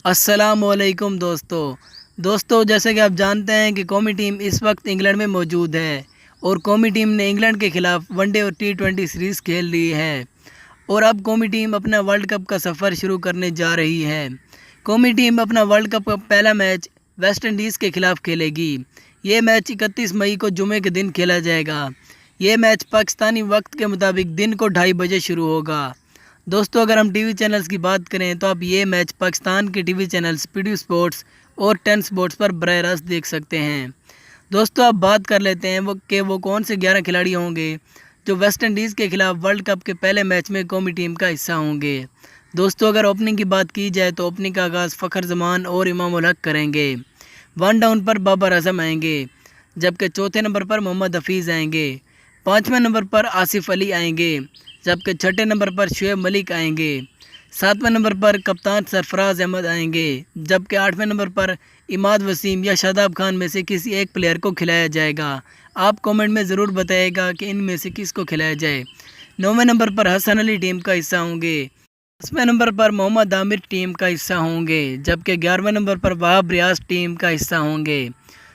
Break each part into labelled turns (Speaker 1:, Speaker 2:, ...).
Speaker 1: अस्सलामुअलैकुम दोस्तों जैसे कि आप जानते हैं कि कौमी टीम इस वक्त इंग्लैंड में मौजूद है और कौमी टीम ने इंग्लैंड के खिलाफ वनडे और T20 सीरीज़ खेल ली है और अब कौमी टीम अपना वर्ल्ड कप का सफ़र शुरू करने जा रही है। कौमी टीम अपना वर्ल्ड कप का पहला मैच वेस्ट इंडीज़ के खिलाफ खेलेगी। ये मैच 31 मई को जुमे के दिन खेला जाएगा। ये मैच पाकिस्तानी वक्त के मुताबिक दिन को 2:30 बजे शुरू होगा। दोस्तों अगर हम टीवी चैनल्स की बात करें तो आप ये मैच पाकिस्तान के टीवी चैनल स्पीड स्पोर्ट्स और 10 स्पोर्ट्स पर बराह रास्त देख सकते हैं। दोस्तों अब बात कर लेते हैं वो कौन से 11 खिलाड़ी होंगे जो वेस्ट इंडीज़ के खिलाफ वर्ल्ड कप के पहले मैच में कौमी टीम का हिस्सा होंगे। दोस्तों अगर ओपनिंग की बात की जाए तो ओपनिंग का आगाज़ फ़खर जमान और इमाम उल हक करेंगे। 1 डाउन पर बाबर आजम आएंगे, जबकि चौथे नंबर पर मोहम्मद हफीज़ आएंगे। 5वें नंबर पर आसिफ अली आएंगे, जबकि 6ठे नंबर पर शुएब मलिक आएंगे। 7वें नंबर पर कप्तान सरफराज अहमद आएंगे, जबकि 8वें नंबर पर इमाद वसीम या शादाब खान में से किसी एक प्लेयर को खिलाया जाएगा। आप कमेंट में ज़रूर बताइएगा कि इनमें से किसको खिलाया जाए। 9वें नंबर पर हसन अली टीम का हिस्सा होंगे। 10वें नंबर पर मोहम्मद आमिर टीम का हिस्सा होंगे, जबकि 11वें नंबर पर वहाब रियाज टीम का हिस्सा होंगे।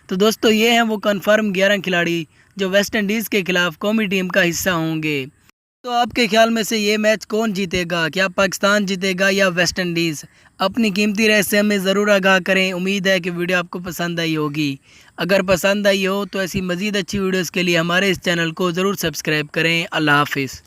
Speaker 1: तो दोस्तों ये हैं वो कन्फर्म 11 खिलाड़ी जो वेस्ट इंडीज़ के खिलाफ कौमी टीम का हिस्सा होंगे। तो आपके ख्याल में से ये मैच कौन जीतेगा? क्या पाकिस्तान जीतेगा या वेस्ट इंडीज़? अपनी कीमती राय से हमें ज़रूर आगाह करें। उम्मीद है कि वीडियो आपको पसंद आई होगी। अगर पसंद आई हो तो ऐसी मज़ीद अच्छी वीडियोस के लिए हमारे इस चैनल को ज़रूर सब्सक्राइब करें। अल्लाह हाफिज़।